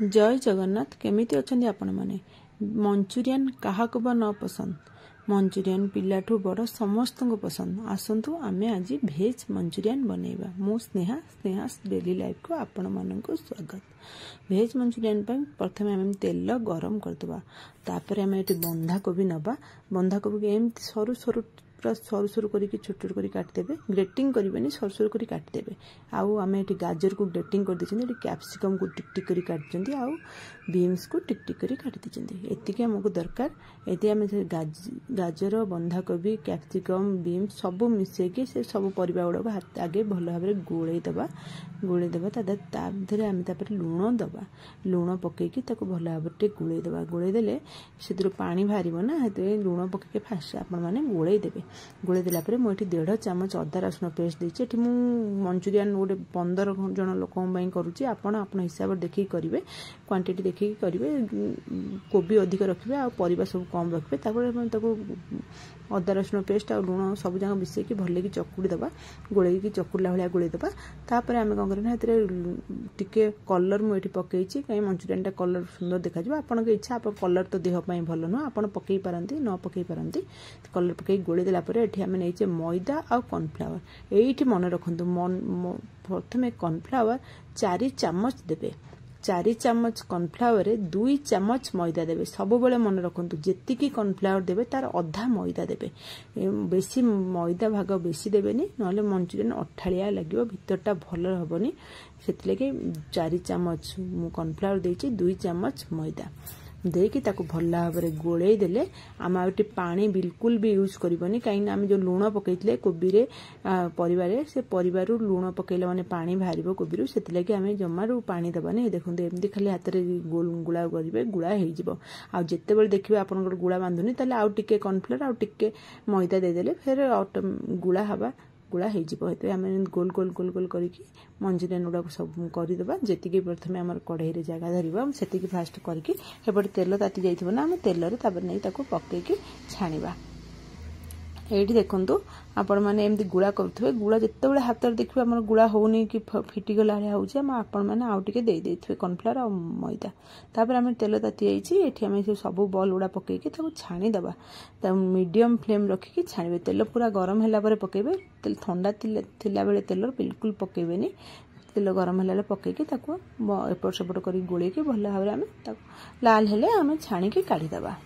जय जगन्नाथ केमिति अछंती आपण माने मंचूरियन काहाको बा न पसंद मंचूरियन पिलाठू बड़ समस्त को पसंद आसंतु आमे आज भेज मंचूरियन बनैबा मु स्नेहा स्नेहास डेली लाइफ को आपण माननको स्वागत। भेज मंचूरियन पर प्रथमे आमे तेल गरम करदबा तापर आमे एटी बंधा कोबी नबा बंधा कोबी एमती सरू सरू पूरा सरू सरू करके छोट छोट कर काटिदेवे ग्रेटिंग करें सरू सरू कर काटिदेवे आउ आम ये गाजर को ग्रेटिंग कर देते कैप्सिकम को टिक टिक कर काटते आउ बीन्स को टिक टिक कर काटी देते एतिकी आमको दरकार ये आम गाजर बंधाकोबी कैप्सिकम बीन्स सब मिसेकी से सब परिबा गुड़ाक हाथ आगे भल भाव गोलैदबा आम लुण दबा लुण पकईकी भल भाव गोलैदबा गोलैदेले से पानी बाहर ना लुण पकईके फास्ट आपण मैंने गोलैदेवे गोले देला मुझे 1.5 चामच अदा रसुण पेस्ट देती मु मंचूरियन गोटे 15 जन लोक करुच्ची आपण हिसाब देखिए करेंगे क्वांटिटी देखिए करेंगे कोबी अधिक रखिए आ परिबा सब कम रखिए अदा रसुण पेस्ट आ लुण सब जगह मिसेकी भल कि चकुड़ी दबा गोलैकी चकुड़ला भाया गोलैदबा तापर आम कौन करना टिके कलर मुझे पकई कहीं मंचूरियन कलर सुंदर देखा आपन के इच्छा आप कलर तो देहपाई भल नुह आप पकई पारती न पकई पारती कलर पकई गोले देला आम नहीं मैदा आ कॉर्नफ्लावर ये मन रखु प्रथम कॉर्नफ्लावर 4 चामच देवे 4 चामच कॉर्नफ्लावर 2 चामच मैदा देवे सब बेले मन रखु जी कॉर्नफ्लावर देवे तार अधा मैदा देवे बेसी मैदा भाग बेसी देवेनी ना मंचूरियन अठाड़िया लगे भितरटा भल हेनी से 4 चामच कॉर्नफ्लावर देती 2 चामच मैदा देकी ताको भल भाव गोले देले आम आउटे पानी बिल्कुल भी यूज करबनी कहीं आम जो लुण पकईले कोबी रे परिवारे से परिवार लुण पकईले माने पानी बाहर कोबी से आम जमारू पानी दबानी देखो एमती खाली हाथ में गुड़ा करेंगे गुड़ा हो आते बड़े देखिए आप गुड़ा बांधुनी ताले आउ टिके कॉर्नफ्लोर आउ टिके मैदा देदेले फिर गुड़ा हवा गुड़ा होमें गोल गोल गोल गोल करके मंचूरियन गुड़ा सब करदे जी प्रथम आम कढ़ई जगह धरवा से फास्ट करके तेल ताती जाइए ना आम तेल नहीं पकईकी छाणा ये देखु आपण मैंने एमती गुड़ा करुवे गुड़ा जिते बड़े हाथ में देखिए आम गुड़ा होनी कि फिटिगला आपण मैंने आउ टे दे कॉर्नफ्लोर आ मैदा तापर आम तेल ताती जाइए सब बॉल गुड़ा पकईकी छाणीदे मीडियम फ्लेम रखिकी छाणे तेल पूरा गरम है पकेबे तेल ठंडा थिला बेले तेल बिल्कुल पकेबेनी तेल गरम है पकईकी एपट सेपट कर गोलैकी भल भाव में लाल हेले आम छाणिकी काढ़ीदबा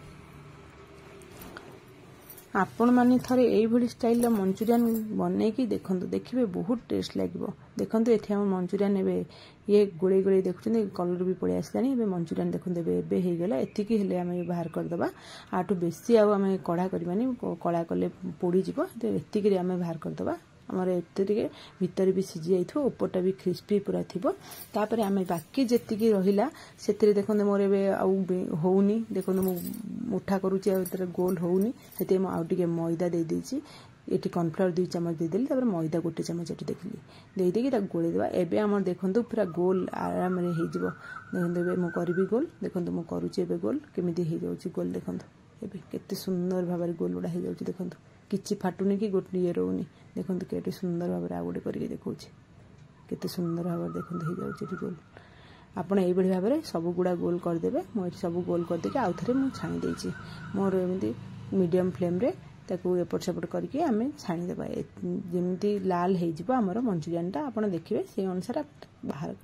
आपण माने थरे एई भली स्टाइल मंचूरियन बनैकी देखो देखिए बहुत टेस्ट लगे देखो ये आम मंचूरियन ए ये गोले गोले देखुं कलर भी पड़े आसला मंचूरियन देखो एबे हो गला एतिकी हेले आम बाहर करदबा आठू बेसी आम कड़ा करबानी कड़ा कले पोड़ीज एतिकी आम बाहर करदबा आमर एते भितर भी सीझी जाइथो ऊपरटा भी क्रिस्पी पूरा थिबो तापर आम बाकी जेतिकी रहिला सेतिरे देखो मोर एबे आउ होउनी देखो मु मुठा करूची आ गोल होउनी सेते म आउ टिके मैदा दे देची ये कॉर्नफ्लोर 2 चामच देदेली तापर मैदा 1 चामच ये देखिली दे देकी गोले देवा एबे आम देखो पूरा गोल आराम रे हो देखो मु करबी गोल देखो मु करूची एबे गोल केमिति हो जाउची गोल देखो एबे केते सुंदर भाव गोल उड़ा हो जाउची देखो किछि फाटुनी कि गोटे ये रोनी देखो केटे सुंदर भाव आ गोटे करके देखा केते सुंदर भाव देखो हो जाउची गोल आपण ये भाव में सब गुड़ा गोल करदे मुझे सब गोल करदे आउ थे मुझे छाणी देची मोर एमती मीडियम फ्लेम रे ताकू एपट सेपट करके आम छाणीदे जमी लाल होमर मंचूरियन आप देखिए से अनुसार बाहर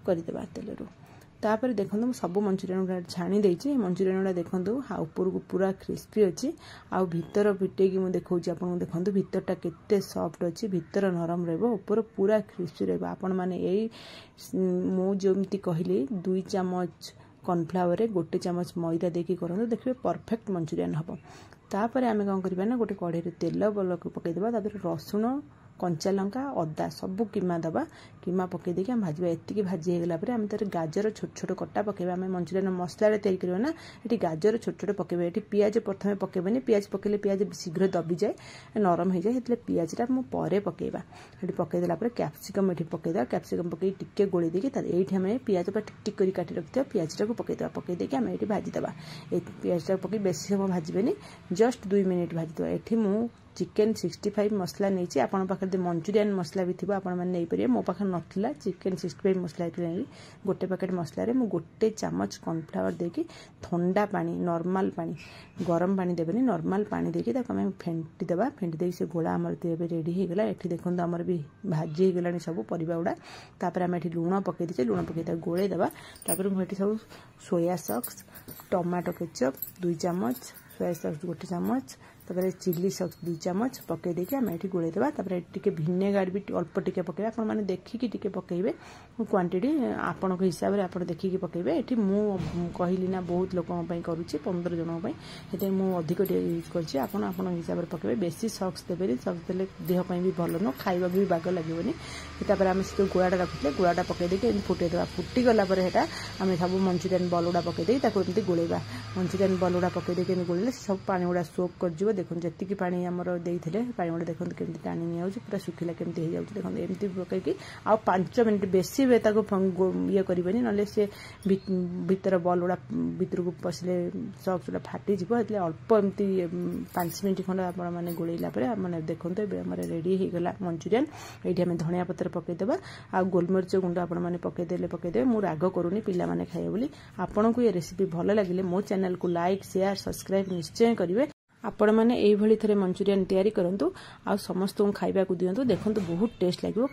करदे तेलू तापर देखो सब मंचूरियन गुड़ा छाणी देची मंचूरियन गुड़ा देखो ऊपर को पूरा क्रिस्पी अच्छी आउ भितर फिटेकी मुझे देखा आपको देखो भितरटा केते सॉफ्ट अच्छी भितर नरम ऊपर पूरा क्रिस्पी आपण मैंने यही मुझे कहली 2 चामच कॉर्नफ्लावर 1 चामच मैदा देकी करूँ देखिए परफेक्ट मंचूरियन हम तापर आम कौन करना गोटे कढ़ई तेल पकईदे रसुण कंचा लंका अदा सब कीमा दबा कीमा पकई देकी आम भाजवा एतिकी भाजी होगला आम तर गाजर छोट छोट कटा पकेबा आम मंचूरियन मसला तैयारी करवा ना ये गाजर छोट छोट पकेबा ये पियाज प्रथम पकेबनी पियाज पकेले पियाज शीघ्र दबी जाए नरम हो जाए पियाजटा मुझे पकेबा ये पकईदेला कैप्सिकम ये पकईदा कैप्सिकम पकई टिके गोली देकी ये आम पियाज टिक टिक कर काटी रखिए पियाजटा को पकईदा पकई देकी आम ये भाजीदे पियाजटा पकई बेसी समय भाजबेनी जस्ट 2 मिनिट भाजीदे ये चिकेन 65 मसला नहीं आपण पाखे मंचूरियन मसला भी थी आपण मैंने नहीं पारे मो पाखे नाला चिकेन 65 मसला गोटे पैकेट मसलार मुझे गोटे चामच कॉर्नफ्लावर देकी ठंडा पानी नॉर्मल पानी गरम पानी देवेनि नॉर्मल पानी देकी आम फेंटी देवा फेंटी दे से गोला आमर रेडी हो गला ये देखो आमर भी भाजी हो गला सब परिबा गुड़ा तापर आम ये लुण पकई दीचे लुण पकई गोले देवा मुझे सब सोया सॉस टमाटो केचप 2 चामच सोया सॉस गोटे चामच तापर चिली सॉस 2 चामच पकई देके आम ये गोले देवा टे भिनेगार भी अल्प टिके पकड़े आप मैंने देखिकी टिके पकईबे क्वांटिटी आपण हिसाब से आप देखिकी पकईबे ये कहली ना बहुत लोक करुच्ची 15 जनों ये मुझे अधिक यूज कर हिसाब से पकईबे बेसी सॉस देवे सॉस देले देहपाई भी भल नुह खाइबा भी बाग लगेनि आम से गोलाटा रखुले गोलाटा पकई देके फुटे देवा फुटी गला आम सब मंचूरियन बल गुड़ा पकई देती गोलेबा मंचूरियन बल गुड़ा पकई देके गोले सब पानी गुड़ा सोक कर देखो जी पानी आमर देते पानी गुड़ा देखते केमती टाणी नहीं पूरा शुखिला केमती हो जाए देखो एमती पकईकी आ 5 मिनट बेसी ये करें ना से भीतर बल गुड़ा भर को पशिले सॉस गुड़ा फाटीज अल्प एमती 5 मिनट खंड आपने गोलेला मैंने देखो रेडी हो गला मंचूरियन ये आम धनिया पत्र पकईदेवा आ गोलमरीच गुंड आपने पकईदे मुझे राग करूनी पिला माने खाए बोली आपन को ये रेसिपी भल लगे मो चैनल को लाइक शेयर सब्सक्राइब निश्चय करेंगे आपण मैंने ये थे मंचूरियन तैयारी करूँ आ समस्त खाइबा को दिंतु देखो बहुत टेस्ट लगे।